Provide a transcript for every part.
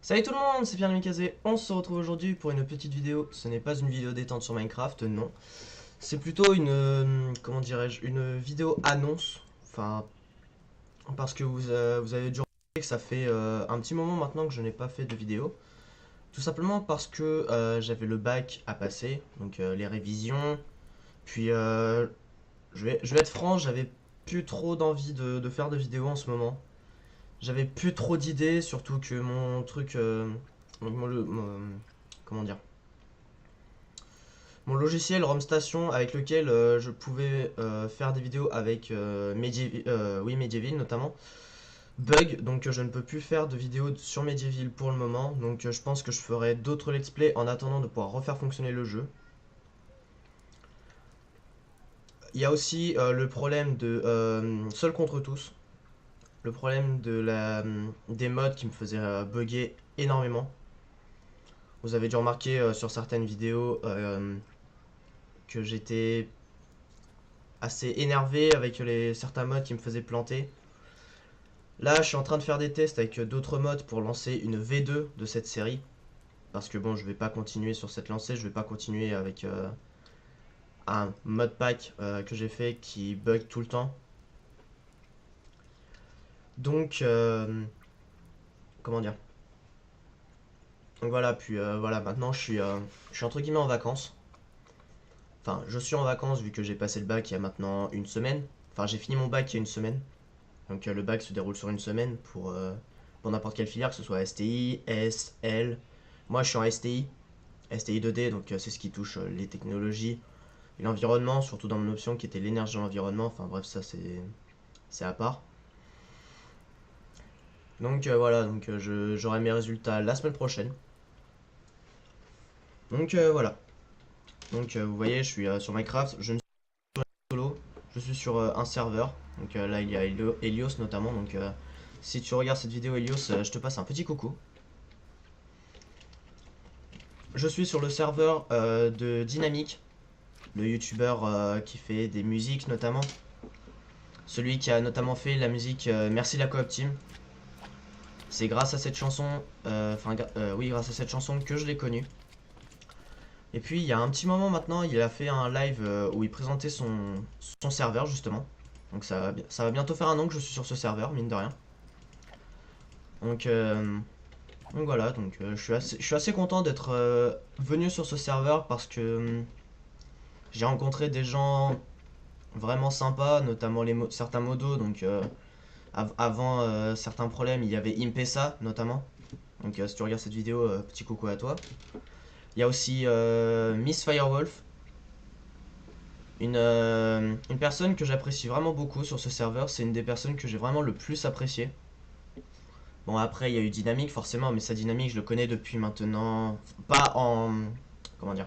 Salut tout le monde, c'est Pierre Mikazé. On se retrouve aujourd'hui pour une petite vidéo. Ce n'est pas une vidéo détente sur Minecraft, non. C'est plutôt une, comment dirais-je, une vidéo annonce. Enfin, parce que vous avez dû remarquer que ça fait un petit moment maintenant que je n'ai pas fait de vidéo. Tout simplement parce que j'avais le bac à passer, donc les révisions. Puis, je vais être franc, j'avais plus trop d'envie de faire de vidéos en ce moment. J'avais plus trop d'idées, surtout que mon truc, comment dire, mon logiciel RomStation avec lequel je pouvais faire des vidéos avec oui, Medieval notamment, bug, donc je ne peux plus faire de vidéos sur Medieval pour le moment, donc je pense que je ferai d'autres let's play en attendant de pouvoir refaire fonctionner le jeu. Il y a aussi le problème de seul contre tous, le problème des mods qui me faisaient bugger énormément. Vous avez dû remarquer sur certaines vidéos que j'étais assez énervé avec certains mods qui me faisaient planter. Là, je suis en train de faire des tests avec d'autres mods pour lancer une V2 de cette série. Parce que bon, je vais pas continuer sur cette lancée, je vais pas continuer avec un mod pack que j'ai fait qui bug tout le temps. Donc, comment dire. Donc voilà, puis voilà, maintenant je suis entre guillemets en vacances. Enfin, je suis en vacances vu que j'ai passé le bac il y a maintenant une semaine. Enfin, j'ai fini mon bac il y a une semaine. Donc le bac se déroule sur une semaine pour n'importe quelle filière, que ce soit STI, S, L. Moi je suis en STI, STI 2D, donc c'est ce qui touche les technologies et l'environnement, surtout dans mon option qui était l'énergie et l'environnement. Enfin bref, ça c'est à part. Donc voilà, donc j'aurai mes résultats la semaine prochaine. Donc voilà. Donc vous voyez, je suis sur Minecraft, je ne suis pas solo, je suis sur un serveur. Donc là il y a Helios notamment, donc si tu regardes cette vidéo Helios, je te passe un petit coucou. Je suis sur le serveur de Dynamic, le youtubeur qui fait des musiques notamment. Celui qui a notamment fait la musique Merci la Coop Team. C'est grâce à cette chanson, oui, grâce à cette chanson que je l'ai connu. Et puis il y a un petit moment maintenant, il a fait un live où il présentait son serveur justement. Donc ça va bientôt faire un an que je suis sur ce serveur, mine de rien. Donc, euh, donc voilà, donc je suis assez content d'être venu sur ce serveur parce que j'ai rencontré des gens vraiment sympas, notamment certains modos. Donc avant certains problèmes, il y avait Impesa notamment. Donc si tu regardes cette vidéo, petit coucou à toi. Il y a aussi Miss Firewolf, une personne que j'apprécie vraiment beaucoup sur ce serveur. C'est une des personnes que j'ai vraiment le plus apprécié. Bon après il y a eu Dynamic forcément, mais sa Dynamic je le connais depuis maintenant, pas en, comment dire,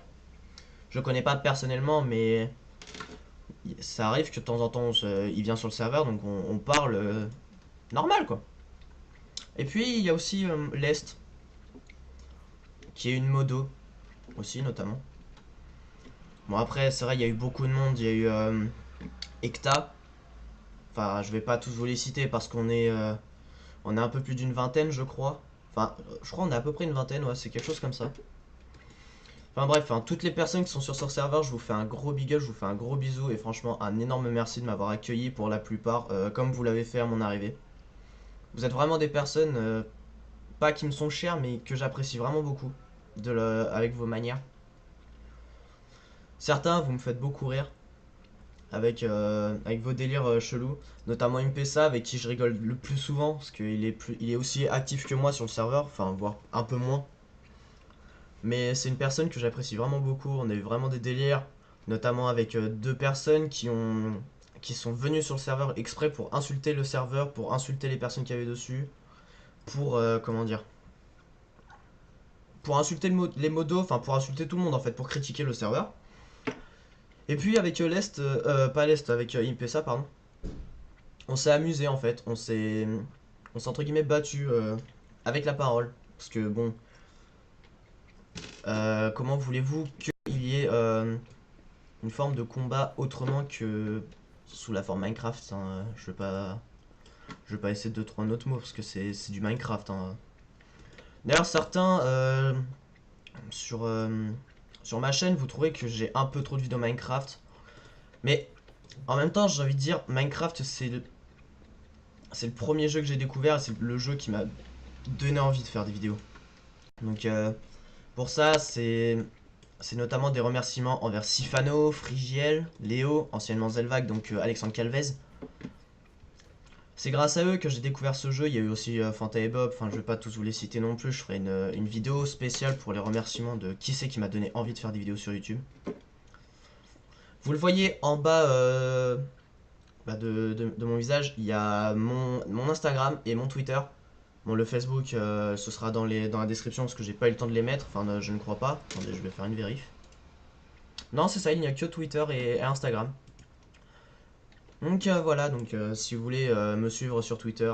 je le connais pas personnellement, mais ça arrive que de temps en temps il vient sur le serveur, donc on parle normal quoi. Et puis il y a aussi l'Est, qui est une modo aussi notamment. Bon après c'est vrai il y a eu beaucoup de monde, il y a eu Ecta, enfin je vais pas tous vous les citer parce on est un peu plus d'une vingtaine je crois. Enfin je crois on est à peu près une vingtaine, ouais c'est quelque chose comme ça. Enfin bref, hein, toutes les personnes qui sont sur ce serveur, je vous fais un gros big up, je vous fais un gros bisou et franchement un énorme merci de m'avoir accueilli pour la plupart, comme vous l'avez fait à mon arrivée. Vous êtes vraiment des personnes, pas qui me sont chères, mais que j'apprécie vraiment beaucoup avec vos manières. Certains, vous me faites beaucoup rire avec vos délires chelous, notamment Impesa avec qui je rigole le plus souvent, parce il est aussi actif que moi sur le serveur, enfin voire un peu moins. Mais c'est une personne que j'apprécie vraiment beaucoup. On a eu vraiment des délires, notamment avec deux personnes qui sont venues sur le serveur exprès pour insulter le serveur, pour insulter les personnes qui avaient dessus, pour comment dire, pour insulter les modos, enfin pour insulter tout le monde en fait, pour critiquer le serveur. Et puis avec l'Est, pas l'Est, avec Impesa, pardon, on s'est amusé en fait, on s'est entre guillemets battu avec la parole. Parce que bon, comment voulez-vous qu'il y ait une forme de combat autrement que sous la forme Minecraft, hein. Je vais pas essayer de trouver un autre mot parce que c'est du Minecraft, hein. D'ailleurs, certains sur, sur ma chaîne, vous trouvez que j'ai un peu trop de vidéos Minecraft. Mais en même temps, j'ai envie de dire, Minecraft, c'est le premier jeu que j'ai découvert et c'est le jeu qui m'a donné envie de faire des vidéos. Donc pour ça, c'est notamment des remerciements envers Sifano, Frigiel, Léo, anciennement Zelvac, donc Alexandre Calvez. C'est grâce à eux que j'ai découvert ce jeu. Il y a eu aussi Fanta et Bob, enfin je vais pas tous vous les citer non plus. Je ferai une vidéo spéciale pour les remerciements de qui c'est qui m'a donné envie de faire des vidéos sur YouTube. Vous le voyez en bas de mon visage, il y a mon Instagram et mon Twitter. Bon, le Facebook, ce sera dans la description parce que j'ai pas eu le temps de les mettre. Enfin, je ne crois pas. Attendez, je vais faire une vérif. Non, c'est ça, il n'y a que Twitter et Instagram. Donc voilà, donc si vous voulez me suivre sur Twitter,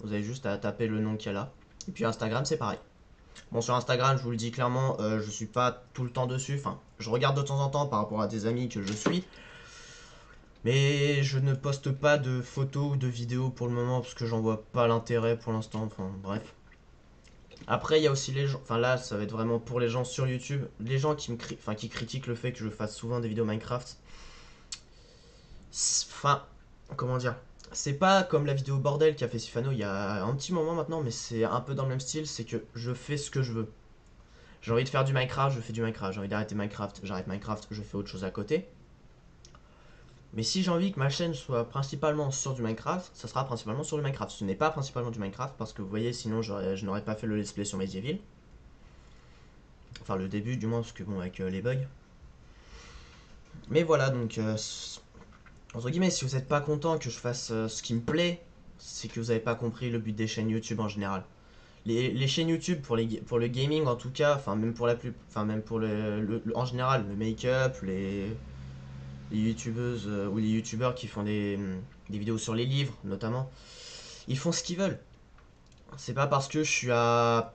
vous avez juste à taper le nom qu'il y a là. Et puis Instagram, c'est pareil. Bon, sur Instagram, je vous le dis clairement, je suis pas tout le temps dessus. Enfin, je regarde de temps en temps par rapport à des amis que je suis. Mais je ne poste pas de photos ou de vidéos pour le moment parce que j'en vois pas l'intérêt pour l'instant. Enfin, bref. Après, il y a aussi les gens. Enfin, là, ça va être vraiment pour les gens sur YouTube. Les gens qui critiquent le fait que je fasse souvent des vidéos Minecraft. Enfin, comment dire, c'est pas comme la vidéo bordel qu'a fait Sifano il y a un petit moment maintenant, mais c'est un peu dans le même style, c'est que je fais ce que je veux. J'ai envie de faire du Minecraft, je fais du Minecraft. J'ai envie d'arrêter Minecraft, j'arrête Minecraft, je fais autre chose à côté. Mais si j'ai envie que ma chaîne soit principalement sur du Minecraft, ça sera principalement sur du Minecraft. Ce n'est pas principalement du Minecraft parce que vous voyez, sinon je n'aurais pas fait le let's play sur Medieval. Enfin, le début du moins, parce que bon, avec les bugs. Mais voilà, donc entre guillemets, si vous n'êtes pas content que je fasse ce qui me plaît, c'est que vous n'avez pas compris le but des chaînes YouTube en général. Les chaînes YouTube pour le gaming en tout cas, enfin même pour même pour en général, le make-up, les youtubeuses ou les youtubeurs qui font des vidéos sur les livres notamment, ils font ce qu'ils veulent. C'est pas parce que je suis un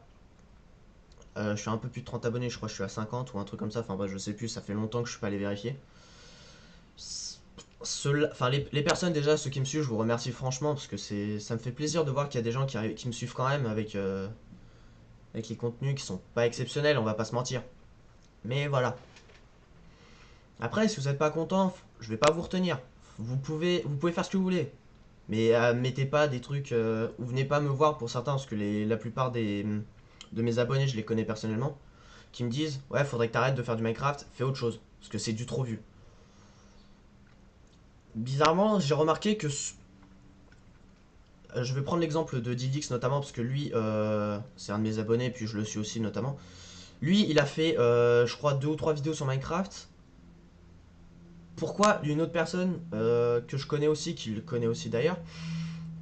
peu plus de 30 abonnés, je crois que je suis à 50 ou un truc comme ça, enfin bref, je sais plus, ça fait longtemps que je suis pas allé vérifier. Enfin, les personnes déjà, ceux qui me suivent, je vous remercie franchement parce que ça me fait plaisir de voir qu'il y a des gens qui me suivent quand même avec les contenus qui sont pas exceptionnels, on va pas se mentir. Mais voilà. Après, si vous n'êtes pas content, je vais pas vous retenir. Vous pouvez faire ce que vous voulez. Mais mettez pas des trucs, ou venez pas me voir pour certains, parce que la plupart de mes abonnés, je les connais personnellement, qui me disent ouais, faudrait que t'arrêtes de faire du Minecraft, fais autre chose, parce que c'est du trop vu. Bizarrement, j'ai remarqué que je vais prendre l'exemple de Didix notamment parce que lui, c'est un de mes abonnés, puis je le suis aussi notamment. Lui, il a fait, je crois, 2 ou 3 vidéos sur Minecraft. Pourquoi une autre personne que je connais aussi, qui le connaît aussi d'ailleurs,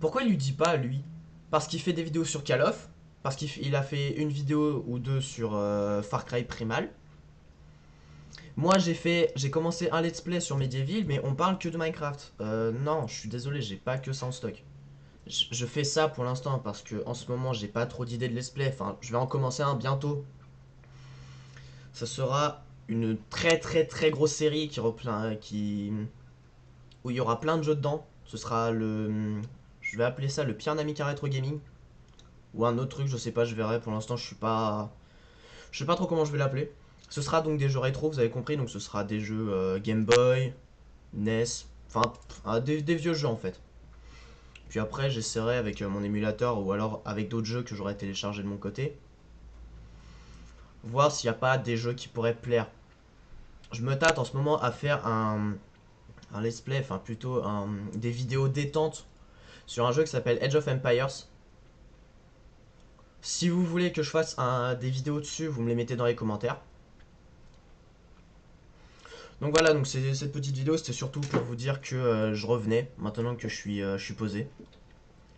pourquoi il lui dit pas lui? Parce qu'il fait des vidéos sur Call of, parce qu'il a fait une vidéo ou deux sur Far Cry Primal. Moi j'ai commencé un let's play sur Medieval, mais on parle que de Minecraft. Non, je suis désolé, j'ai pas que ça en stock. Je fais ça pour l'instant parce que en ce moment j'ai pas trop d'idées de let's play. Enfin, je vais en commencer un bientôt. Ça sera une très très très grosse série où il y aura plein de jeux dedans. Ce sera je vais appeler ça le Pierre Namika Retro Gaming ou un autre truc, je sais pas, je verrai. Pour l'instant, je sais pas trop comment je vais l'appeler. Ce sera donc des jeux rétro, vous avez compris. Donc ce sera des jeux Game Boy, NES, enfin des vieux jeux en fait. Puis après, j'essaierai avec mon émulateur ou alors avec d'autres jeux que j'aurais téléchargés de mon côté, voir s'il n'y a pas des jeux qui pourraient plaire. Je me tâte en ce moment à faire un let's play, enfin plutôt des vidéos détente sur un jeu qui s'appelle Age of Empires. Si vous voulez que je fasse des vidéos dessus, vous me les mettez dans les commentaires. Donc voilà, donc cette petite vidéo, c'était surtout pour vous dire que je revenais, maintenant que je suis posé.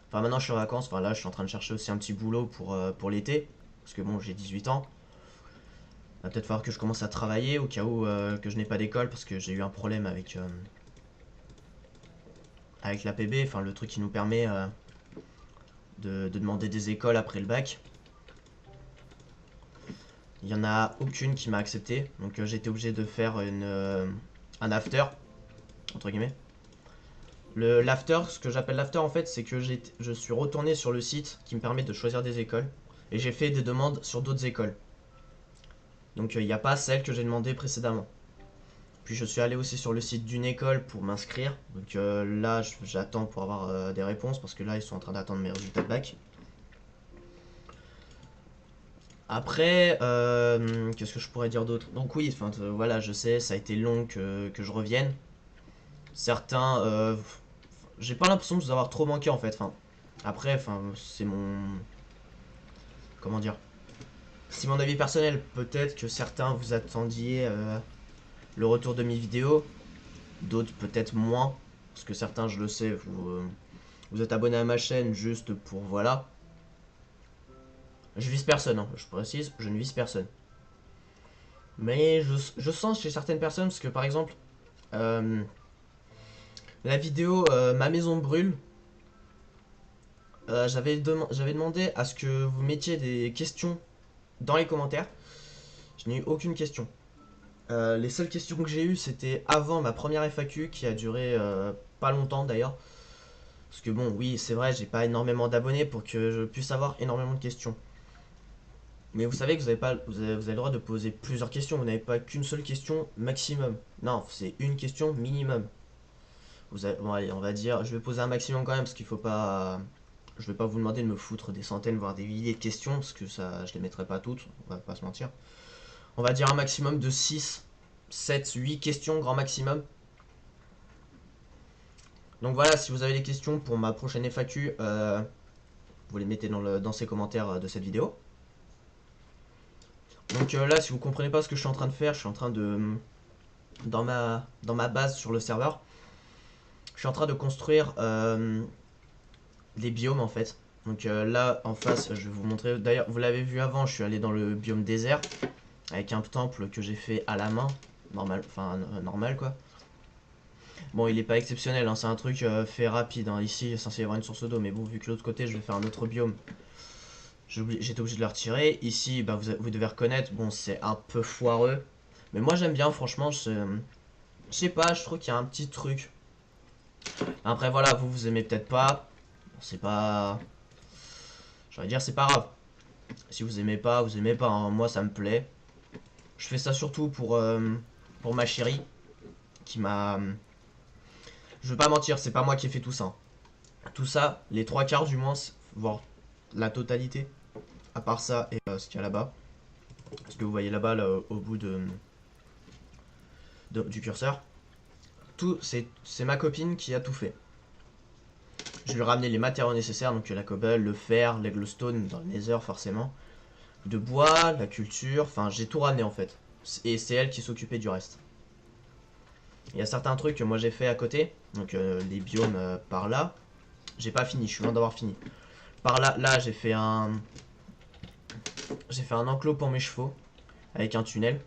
Enfin maintenant je suis en vacances, enfin là je suis en train de chercher aussi un petit boulot pour l'été. Parce que bon, j'ai 18 ans. Va peut-être falloir que je commence à travailler au cas où que je n'ai pas d'école parce que j'ai eu un problème avec l'APB, enfin le truc qui nous permet de demander des écoles après le bac. Il n'y en a aucune qui m'a accepté, donc j'ai été obligé de faire un after, entre guillemets. L'after, ce que j'appelle l'after en fait, c'est que je suis retourné sur le site qui me permet de choisir des écoles. Et j'ai fait des demandes sur d'autres écoles. Donc il n'y a pas celle que j'ai demandé précédemment. Puis je suis allé aussi sur le site d'une école pour m'inscrire. Donc là, j'attends pour avoir des réponses parce que là, ils sont en train d'attendre mes résultats de bac. Après, qu'est-ce que je pourrais dire d'autre? Donc oui, enfin voilà, je sais, ça a été long que je revienne. Certains, j'ai pas l'impression de vous avoir trop manqué en fait. Enfin, après, enfin, c'est mon, comment dire? C'est mon avis personnel. Peut-être que certains vous attendiez le retour de mes vidéos, d'autres peut-être moins, parce que certains, je le sais, vous êtes abonné à ma chaîne juste pour voilà. Je vise personne, hein, je précise, je ne vise personne. Mais je sens chez certaines personnes, parce que par exemple, euh, la vidéo Ma maison brûle, j'avais demandé à ce que vous mettiez des questions dans les commentaires. Je n'ai eu aucune question. Les seules questions que j'ai eues, c'était avant ma première FAQ, qui a duré pas longtemps d'ailleurs. Parce que bon, oui, c'est vrai, j'ai pas énormément d'abonnés pour que je puisse avoir énormément de questions. Mais vous savez que vous avez, pas, vous avez le droit de poser plusieurs questions, vous n'avez pas qu'une seule question maximum. Non, c'est une question minimum. Bon, allez, on va dire, je vais poser un maximum quand même, parce qu'il faut pas... Je vais pas vous demander de me foutre des centaines, voire des milliers de questions, parce que ça, je les mettrai pas toutes, on va pas se mentir. On va dire un maximum de 6, 7, 8 questions, grand maximum. Donc voilà, si vous avez des questions pour ma prochaine FAQ, vous les mettez dans ces commentaires de cette vidéo. Donc là, si vous comprenez pas ce que je suis en train de faire, je suis en train de... Dans ma base sur le serveur, je suis en train de construire des biomes en fait. Donc là, en face, je vais vous montrer. D'ailleurs, vous l'avez vu avant, je suis allé dans le biome désert avec un temple que j'ai fait à la main. Normal, enfin normal quoi. Bon, il est pas exceptionnel, hein, c'est un truc fait rapide. Hein. Ici, il est censé y avoir une source d'eau, mais bon, vu que l'autre côté, je vais faire un autre biome, j'étais obligé de le retirer. Ici, bah, vous devez reconnaître, bon, c'est un peu foireux. Mais moi, j'aime bien, franchement, je sais pas, je trouve qu'il y a un petit truc. Après, voilà, vous aimez peut-être pas. C'est pas. J'allais dire, c'est pas grave. Si vous aimez pas, vous aimez pas. Hein. Moi, ça me plaît. Je fais ça surtout pour ma chérie, qui m'a. Je veux pas mentir, c'est pas moi qui ai fait tout ça. Tout ça, les trois quarts du moins, voire la totalité, à part ça et ce qu'il y a là-bas. Ce que vous voyez là-bas, là, au bout du curseur. Tout, c'est ma copine qui a tout fait. Je lui ai ramené les matériaux nécessaires, donc la cobble, le fer, les glowstone dans le nether forcément. De bois, la culture, enfin j'ai tout ramené en fait. Et c'est elle qui s'occupait du reste. Il y a certains trucs que moi j'ai fait à côté, donc les biomes par là. J'ai pas fini, je suis loin d'avoir fini. Par là, j'ai fait un... J'ai fait un enclos pour mes chevaux, avec un tunnel.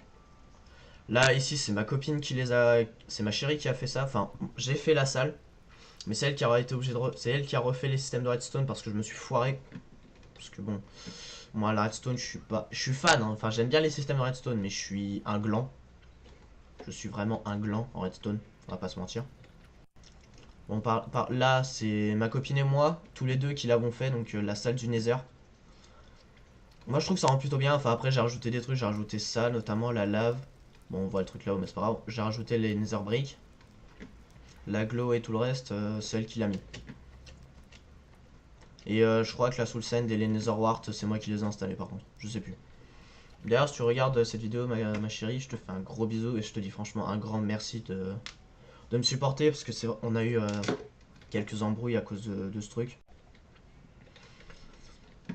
Là, ici, c'est ma copine qui les a... C'est ma chérie qui a fait ça, enfin, j'ai fait la salle. Mais c'est elle qui a été obligée de... C'est elle qui a refait les systèmes de redstone parce que je me suis foiré. Parce que bon, moi la redstone, je suis pas... Je suis fan, hein. Enfin j'aime bien les systèmes de redstone, mais je suis un gland. Je suis vraiment un gland en redstone, on va pas se mentir. Bon, par là, c'est ma copine et moi, tous les deux qui l'avons fait, donc la salle du Nether. Moi je trouve que ça rend plutôt bien, enfin après j'ai rajouté des trucs, j'ai rajouté ça, notamment la lave. Bon, on voit le truc là-haut, mais c'est pas grave. J'ai rajouté les Nether bricks. La glow et tout le reste, c'est elle qui l'a mis. Et je crois que la Soul Sand et les Nether Wart, c'est moi qui les ai installés par contre, je sais plus. D'ailleurs, si tu regardes cette vidéo, ma chérie, je te fais un gros bisou et je te dis franchement un grand merci de me supporter parce que on a eu quelques embrouilles à cause de ce truc.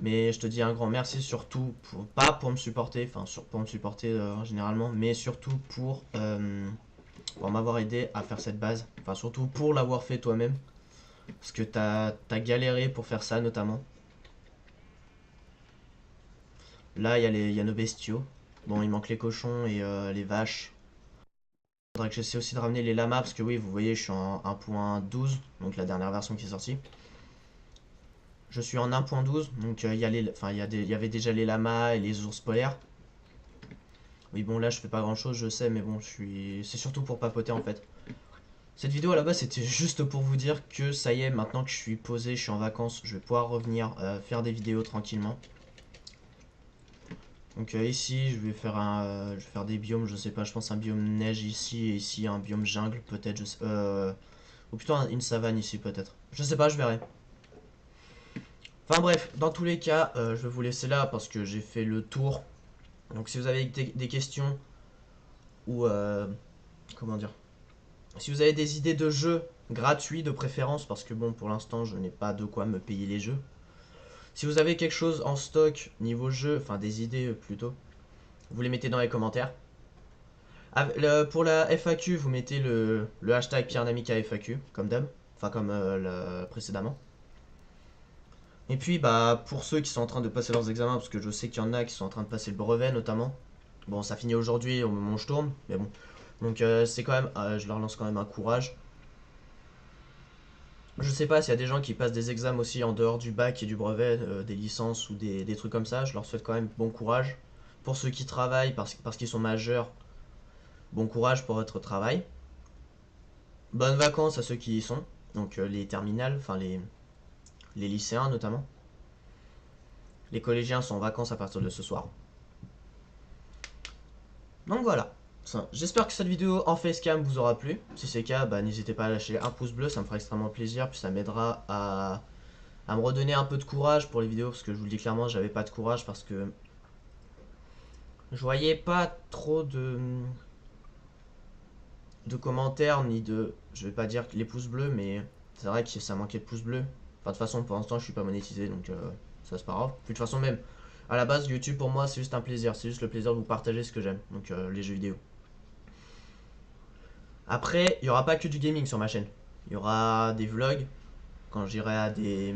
Mais je te dis un grand merci surtout, pas pour me supporter, enfin pour me supporter généralement, mais surtout pour m'avoir aidé à faire cette base. Enfin surtout pour l'avoir fait toi-même. Parce que t'as galéré pour faire ça notamment. Là, il y a nos bestiaux. Bon, il manque les cochons et les vaches. Faudrait que j'essaie aussi de ramener les lamas parce que oui, vous voyez, je suis en 1.12, donc la dernière version qui est sortie. Je suis en 1.12, donc il y avait déjà les lamas et les ours polaires. Oui, bon, là je fais pas grand chose, je sais, mais bon, c'est surtout pour papoter en fait. Cette vidéo à la base c'était juste pour vous dire que ça y est, maintenant que je suis posé, je suis en vacances, je vais pouvoir revenir faire des vidéos tranquillement. Donc ici, je vais faire des biomes, je sais pas, je pense un biome neige ici, et ici un biome jungle, peut-être, ou plutôt une savane ici, peut-être. Je sais pas, je verrai. Enfin bref, dans tous les cas, je vais vous laisser là parce que j'ai fait le tour. Donc si vous avez des questions, ou comment dire, si vous avez des idées de jeux gratuits de préférence, parce que bon, pour l'instant, je n'ai pas de quoi me payer les jeux. Si vous avez quelque chose en stock niveau jeu, enfin des idées plutôt, vous les mettez dans les commentaires. Pour la FAQ, vous mettez le hashtag Pierre FAQ, comme d'hab, enfin comme précédemment. Et puis bah pour ceux qui sont en train de passer leurs examens, parce que je sais qu'il y en a qui sont en train de passer le brevet notamment. Bon, ça finit aujourd'hui au moment où je tourne, mais bon. Donc c'est quand même, je leur lance quand même un courage. Je sais pas s'il y a des gens qui passent des examens aussi en dehors du bac et du brevet, des licences ou des trucs comme ça. Je leur souhaite quand même bon courage. Pour ceux qui travaillent parce qu'ils sont majeurs, bon courage pour votre travail. Bonnes vacances à ceux qui y sont, donc les terminales, enfin les lycéens notamment. Les collégiens sont en vacances à partir de ce soir. Donc voilà. J'espère que cette vidéo en facecam vous aura plu. Si c'est le cas, bah, n'hésitez pas à lâcher un pouce bleu, ça me fera extrêmement plaisir. Puis ça m'aidera à me redonner un peu de courage pour les vidéos. Parce que je vous le dis clairement, j'avais pas de courage parce que je voyais pas trop de commentaires ni de. Je vais pas dire les pouces bleus, mais c'est vrai que ça manquait de pouces bleus. Enfin, de toute façon, pour l'instant, je suis pas monétisé donc ça c'est pas grave. Puis de toute façon, même à la base, YouTube pour moi, c'est juste un plaisir. C'est juste le plaisir de vous partager ce que j'aime, donc les jeux vidéo. Après, il y aura pas que du gaming sur ma chaîne. Il y aura des vlogs quand j'irai à des.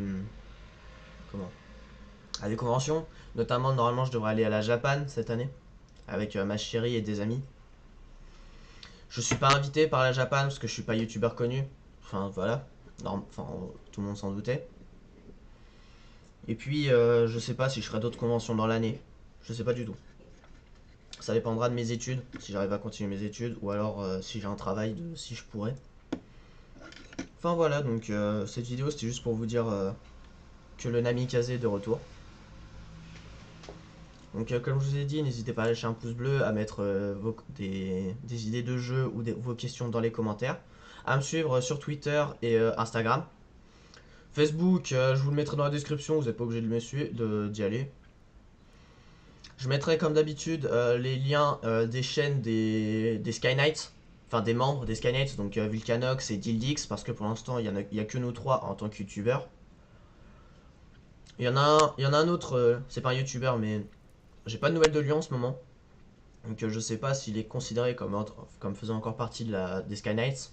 Comment À des conventions. Notamment, normalement, je devrais aller à la Japan cette année avec ma chérie et des amis. Je suis pas invité par la Japan parce que je suis pas youtubeur connu. Enfin, voilà. Enfin, tout le monde s'en doutait. Et puis, je sais pas si je ferai d'autres conventions dans l'année. Je sais pas du tout. Ça dépendra de mes études, si j'arrive à continuer mes études, ou alors si j'ai un travail, si je pourrais. Enfin voilà, donc cette vidéo c'était juste pour vous dire que le Namikaze est de retour. Donc comme je vous ai dit, n'hésitez pas à lâcher un pouce bleu, à mettre des idées de jeu ou vos questions dans les commentaires, à me suivre sur Twitter et Instagram. Facebook, je vous le mettrai dans la description, vous n'êtes pas obligé de me suivre, d'y aller. Je mettrai comme d'habitude les liens des chaînes des Sky Knights, enfin des membres des Sky Knights, donc Vulcanox et Dildix, parce que pour l'instant il y a que nous trois en tant que youtubeurs. Il y en a un autre, c'est pas un youtubeur, mais j'ai pas de nouvelles de lui en ce moment. Donc je sais pas s'il est considéré comme faisant encore partie des Sky Knights.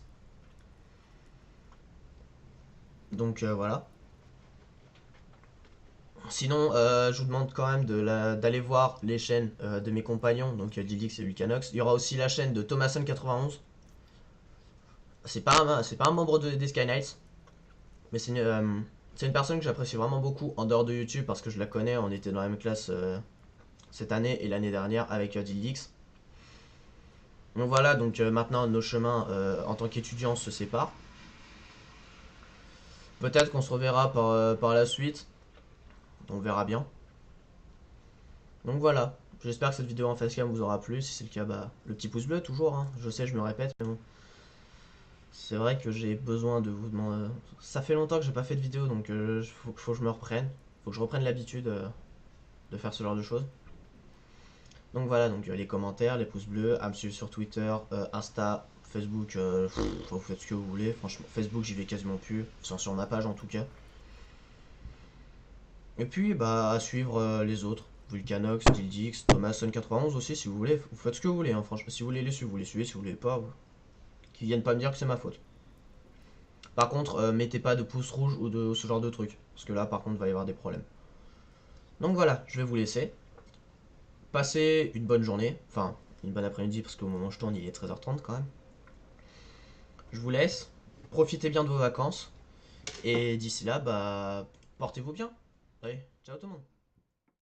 Donc voilà. Sinon, je vous demande quand même d'aller voir les chaînes de mes compagnons, donc Dildix et Vulcanox. Il y aura aussi la chaîne de Thomason91. C'est pas un membre des Sky Knights, mais c'est une personne que j'apprécie vraiment beaucoup en dehors de YouTube parce que je la connais, on était dans la même classe cette année et l'année dernière avec Dildix. Donc voilà, donc maintenant nos chemins en tant qu'étudiants se séparent. Peut-être qu'on se reverra par la suite, on verra bien. Donc voilà, j'espère que cette vidéo en facecam vous aura plu, si c'est le cas, bah, le petit pouce bleu toujours, hein. Je sais, je me répète, mais bon. C'est vrai que j'ai besoin de vous demander. Ça fait longtemps que j'ai pas fait de vidéo, donc faut que je me reprenne. Faut que je reprenne l'habitude de faire ce genre de choses. Donc voilà, donc les commentaires, les pouces bleus, à me suivre sur Twitter, Insta, Facebook, vous faites ce que vous voulez. Franchement, Facebook j'y vais quasiment plus, sur ma page en tout cas. Et puis bah à suivre les autres. Vulcanox, Dildix, Thomason91 aussi si vous voulez. Vous faites ce que vous voulez, hein, franchement. Si vous voulez les suivre, vous les suivez. Si vous voulez pas, qu'ils viennent pas me dire que c'est ma faute. Par contre, mettez pas de pouce rouge ou de ce genre de truc. Parce que là, par contre, il va y avoir des problèmes. Donc voilà, je vais vous laisser. Passez une bonne journée. Enfin, une bonne après-midi, parce qu'au moment où je tourne, il est 13h30 quand même. Je vous laisse. Profitez bien de vos vacances. Et d'ici là, bah, portez-vous bien. Allez, ciao tout le monde.